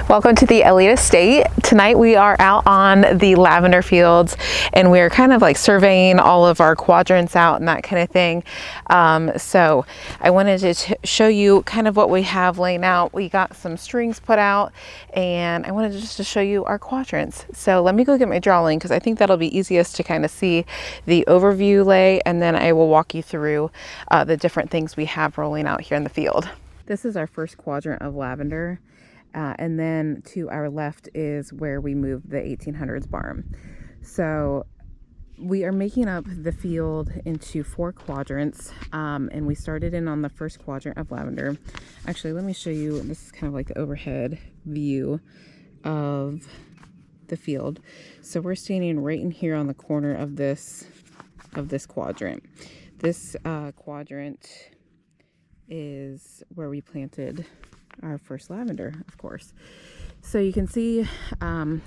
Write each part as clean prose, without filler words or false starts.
Welcome to the Eliot estate. Tonight we are out on the lavender fields and we're kind of like surveying all of our quadrants out and that kind of thing. So I wanted to show you kind of what we have laying out. We got some strings put out and I wanted just to show you our quadrants. So let me go get my drawing because I think that'll be easiest to kind of see the overview lay, and then I will walk you through the different things we have rolling out here in the field. This is our first quadrant of lavender. And then to our left is where we moved the 1800s barn. So we are making up the field into 4 quadrants, and we started in on the first quadrant of lavender. Actually, let me show you. This is kind of like the overhead view of the field. So we're standing right in here on the corner of this quadrant. This quadrant is where we planted our first lavender, of course. So you can see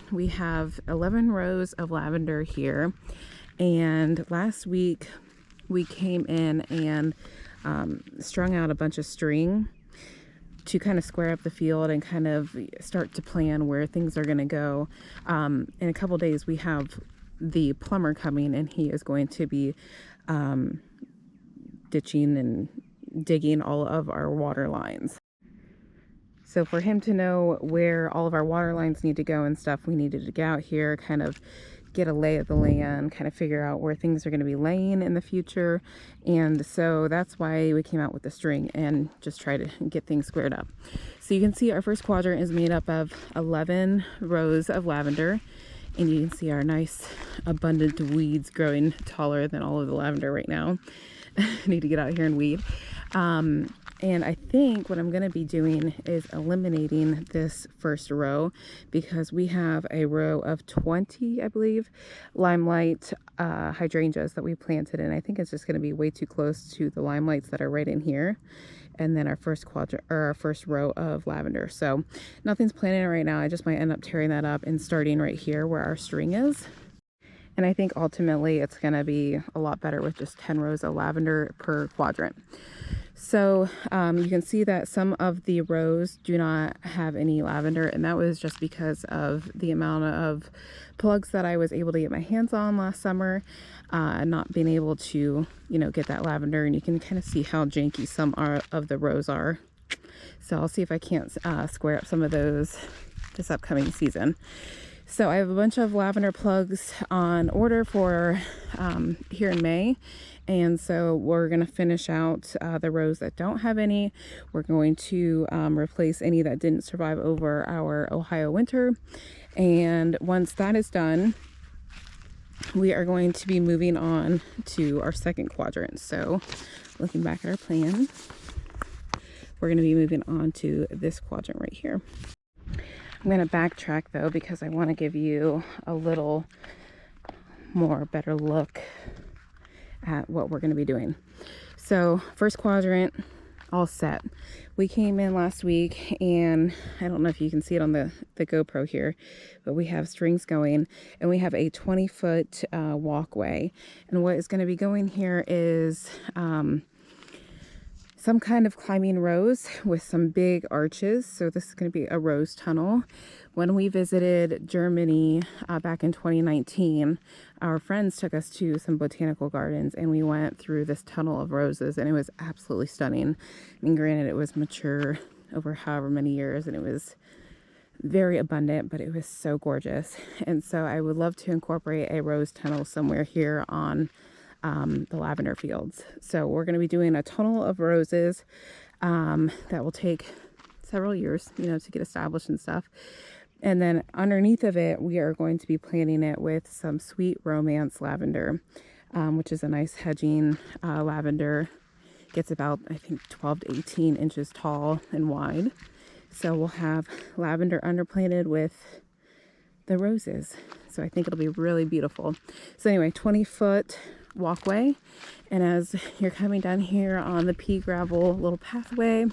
we have 11 rows of lavender here, and last week we came in and strung out a bunch of string to kind of square up the field and kind of start to plan where things are going to go. In a couple days we have the plumber coming, and he is going to be ditching and digging all of our water lines. So for him to know where all of our water lines need to go and stuff, we needed to get out here, kind of get a lay of the land, kind of figure out where things are going to be laying in the future. And so that's why we came out with the string and just try to get things squared up. So you can see our first quadrant is made up of 11 rows of lavender. And you can see our nice abundant weeds growing taller than all of the lavender right now. I need to get out here and weed. And I think what I'm going to be doing is eliminating this first row, because we have a row of 20, I believe, limelight hydrangeas that we planted, and I think it's just going to be way too close to the limelights that are right in here. And then our first quadrant, or our first row of lavender. So nothing's planted right now. I just might end up tearing that up and starting right here where our string is. And I think ultimately it's going to be a lot better with just 10 rows of lavender per quadrant. So you can see that some of the rows do not have any lavender, and that was just because of the amount of plugs that I was able to get my hands on last summer, not being able to, get that lavender. And you can kind of see how janky some of the rows are. So I'll see if I can't square up some of those this upcoming season. So I have a bunch of lavender plugs on order for here in May. And so we're going to finish out the rows that don't have any. We're going to replace any that didn't survive over our Ohio winter. And once that is done, we are going to be moving on to our second quadrant. So looking back at our plan, we're going to be moving on to this quadrant right here. I'm going to backtrack though, because I want to give you a little more better look at what we're going to be doing. So first quadrant, all set. We came in last week, and I don't know if you can see it on the GoPro here, but we have strings going, and we have a 20-foot walkway. And what is going to be going here is some kind of climbing rose with some big arches. So this is going to be a rose tunnel. When we visited Germany back in 2019, our friends took us to some botanical gardens, and we went through this tunnel of roses, and it was absolutely stunning. I mean, granted, it was mature over however many years, and it was very abundant, but it was so gorgeous. And so I would love to incorporate a rose tunnel somewhere here on the lavender fields. So we're going to be doing a tunnel of roses that will take several years, to get established and stuff. And then underneath of it, we are going to be planting it with some sweet romance lavender, which is a nice hedging lavender. Gets about, I think, 12 to 18 inches tall and wide. So we'll have lavender underplanted with the roses. So I think it'll be really beautiful. So anyway, 20-foot walkway, and as you're coming down here on the pea gravel little pathway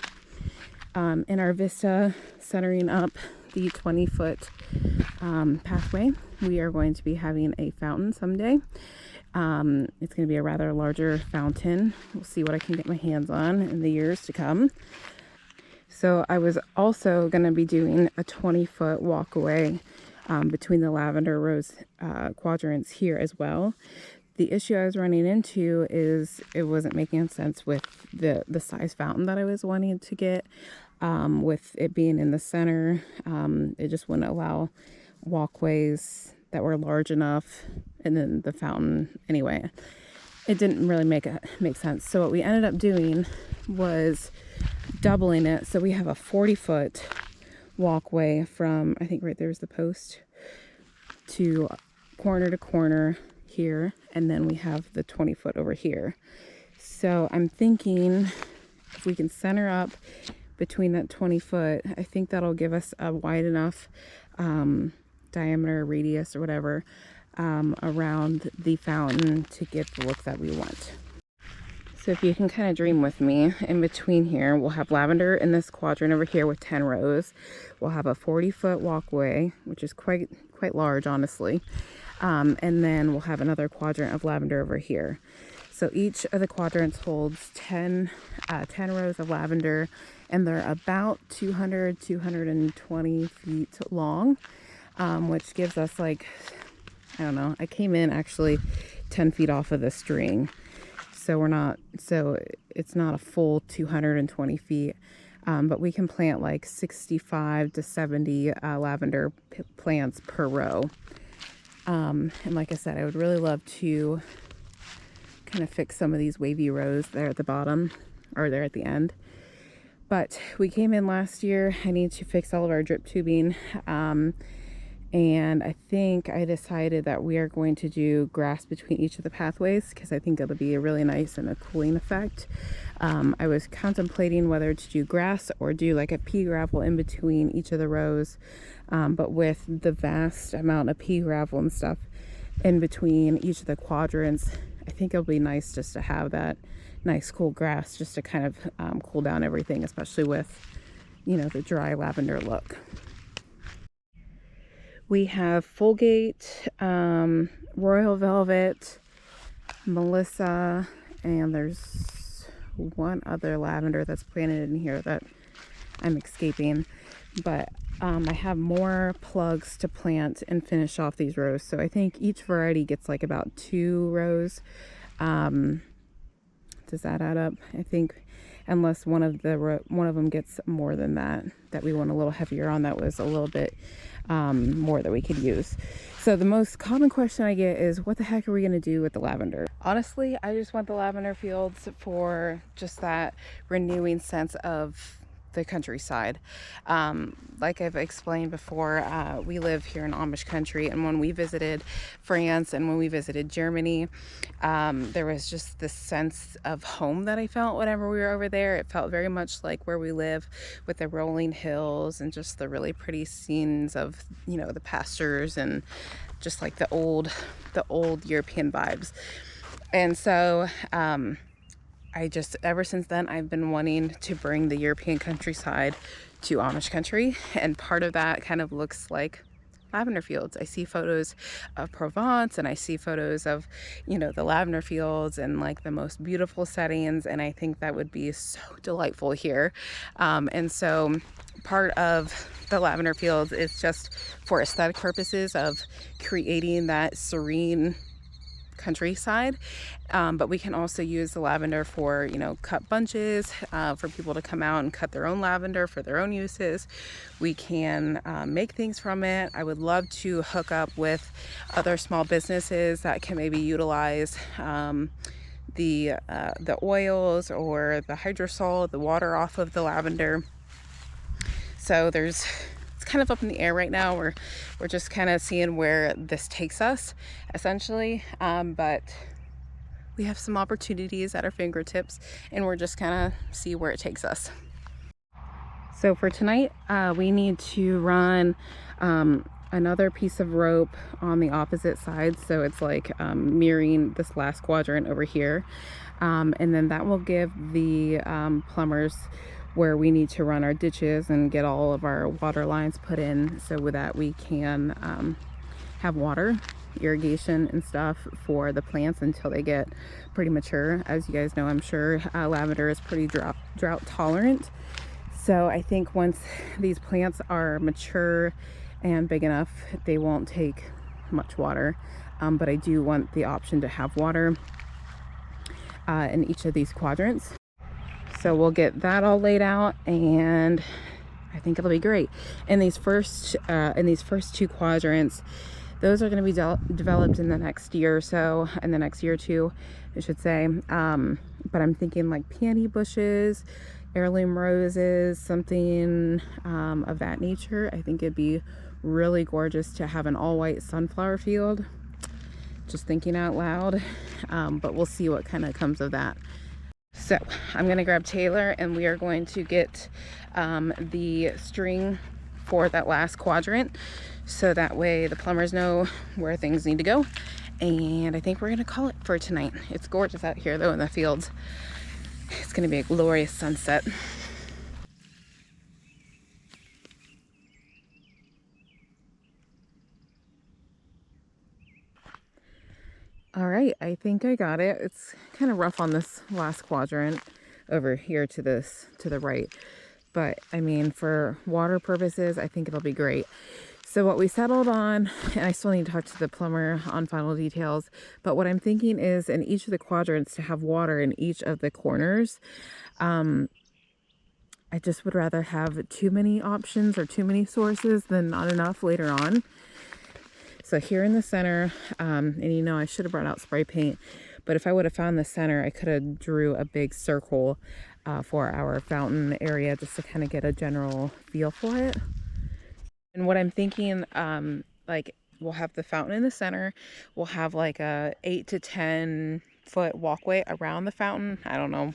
in our vista, centering up the 20-foot pathway, we are going to be having a fountain someday. It's going to be a rather larger fountain. We'll see what I can get my hands on in the years to come. So I was also going to be doing a 20-foot walkway between the lavender rose quadrants here as well. The issue I was running into is it wasn't making sense with the size fountain that I was wanting to get. With it being in the center, it just wouldn't allow walkways that were large enough, and then the fountain anyway. It didn't really make sense. So what we ended up doing was doubling it. So we have a 40-foot walkway from, I think right there's the post, to corner here, and then we have the 20-foot over here. So I'm thinking if we can center up between that 20-foot, I think that'll give us a wide enough diameter, radius, or whatever around the fountain to get the look that we want. So if you can kind of dream with me, in between here, we'll have lavender in this quadrant over here with 10 rows. We'll have a 40-foot walkway, which is quite large, honestly. And then we'll have another quadrant of lavender over here. So each of the quadrants holds 10 rows of lavender, and they're about 220 feet long, which gives us like, I don't know, I came in actually 10 feet off of the string. So it's not a full 220 feet, but we can plant like 65 to 70 lavender plants per row. And like I said, I would really love to kind of fix some of these wavy rows there at the bottom, or there at the end. But we came in last year. I need to fix all of our drip tubing. And I think I decided that we are going to do grass between each of the pathways, because I think it'll be a really nice and a cooling effect. I was contemplating whether to do grass or do like a pea gravel in between each of the rows. But with the vast amount of pea gravel and stuff in between each of the quadrants, I think it'll be nice just to have that nice cool grass just to kind of cool down everything, especially with, you know, the dry lavender look. We have Fulgate, Royal Velvet, Melissa, and there's one other lavender that's planted in here that I'm escaping. But I have more plugs to plant and finish off these rows. So I think each variety gets like about 2 rows. Does that add up? I think, unless one of them gets more than that we went a little heavier on, that was a little bit more that we could use. So the most common question I get is, what the heck are we going to do with the lavender? Honestly, I just want the lavender fields for just that renewing sense of the countryside. Like I've explained before, we live here in Amish country, and when we visited France and when we visited Germany, there was just this sense of home that I felt whenever we were over there. It felt very much like where we live, with the rolling hills and just the really pretty scenes of, you know, the pastures and just like the old European vibes. And so ever since then, I've been wanting to bring the European countryside to Amish country, and part of that kind of looks like lavender fields. I see photos of Provence, and I see photos of, you know, the lavender fields and like the most beautiful settings, and I think that would be so delightful here. And so part of the lavender fields is just for aesthetic purposes of creating that serene countryside, but we can also use the lavender for, you know, cut bunches, for people to come out and cut their own lavender for their own uses. We can make things from it. I would love to hook up with other small businesses that can maybe utilize the oils or the hydrosol, the water off of the lavender. So it's kind of up in the air right now. We're just kind of seeing where this takes us, essentially, but we have some opportunities at our fingertips, and we're just kind of see where it takes us. So for tonight, we need to run another piece of rope on the opposite side, so it's like mirroring this last quadrant over here, and then that will give the plumbers where we need to run our ditches and get all of our water lines put in, so with that we can have water, irrigation and stuff for the plants until they get pretty mature. As you guys know, I'm sure lavender is pretty drought tolerant, So I think once these plants are mature and big enough, they won't take much water. But I do want the option to have water in each of these quadrants. So we'll get that all laid out, and I think it'll be great. In these first two quadrants, those are going to be developed in the next year or so, in the next year or two, I should say. But I'm thinking like peony bushes, heirloom roses, something of that nature. I think it'd be really gorgeous to have an all-white sunflower field. Just thinking out loud, but we'll see what kind of comes of that. So I'm gonna grab Taylor, and we are going to get the string for that last quadrant, so that way the plumbers know where things need to go. And I think we're gonna call it for tonight. It's gorgeous out here though in the fields. It's gonna be a glorious sunset. All right, I think I got it. It's kind of rough on this last quadrant over here to the right. But I mean, for water purposes, I think it'll be great. So what we settled on, and I still need to talk to the plumber on final details, but what I'm thinking is in each of the quadrants to have water in each of the corners. I just would rather have too many options or too many sources than not enough later on. So here in the center, and you know, I should have brought out spray paint, but if I would have found the center, I could have drew a big circle for our fountain area just to kind of get a general feel for it. And what I'm thinking, like we'll have the fountain in the center, we'll have like a 8 to 10 foot walkway around the fountain. I don't know,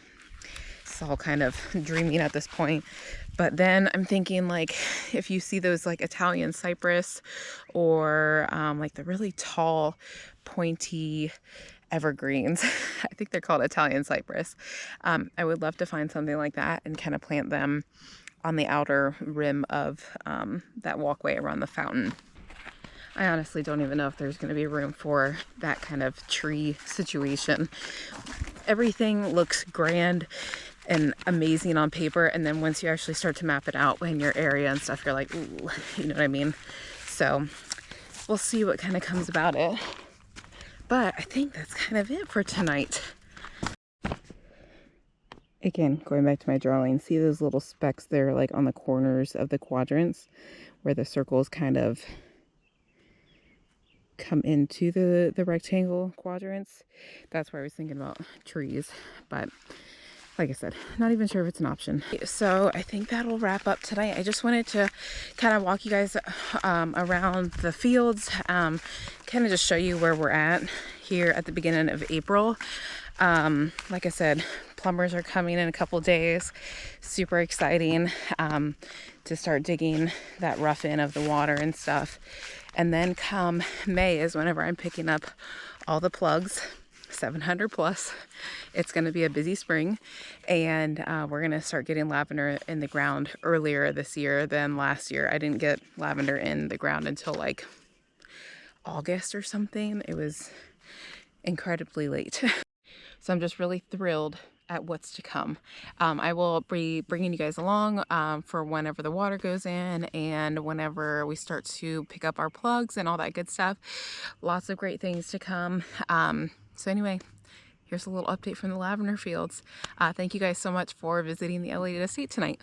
it's all kind of dreaming at this point. But then I'm thinking, like, if you see those like Italian cypress or like the really tall pointy evergreens, I think they're called Italian cypress. I would love to find something like that and kind of plant them on the outer rim of that walkway around the fountain. I honestly don't even know if there's going to be room for that kind of tree situation. Everything looks grand and amazing on paper, and then once you actually start to map it out in your area and stuff, you're like, ooh, you know what I mean? So we'll see what kind of comes about it. But I think that's kind of it for tonight. Again, going back to my drawing, see those little specks there, like on the corners of the quadrants where the circles kind of come into the rectangle quadrants? That's where I was thinking about trees, but like I said, not even sure if it's an option. So I think that'll wrap up tonight. I just wanted to kind of walk you guys around the fields, kind of just show you where we're at here at the beginning of April. Like I said, plumbers are coming in a couple days. Super exciting to start digging that rough in of the water and stuff. And then come May is whenever I'm picking up all the plugs, 700 plus. It's going to be a busy spring, and we're going to start getting lavender in the ground earlier this year than last year. I didn't get lavender in the ground until like August or something. It was incredibly late. So I'm just really thrilled at what's to come. I will be bringing you guys along for whenever the water goes in and whenever we start to pick up our plugs and all that good stuff. Lots of great things to come. So anyway, here's a little update from the lavender fields. Thank you guys so much for visiting the Eliot estate tonight.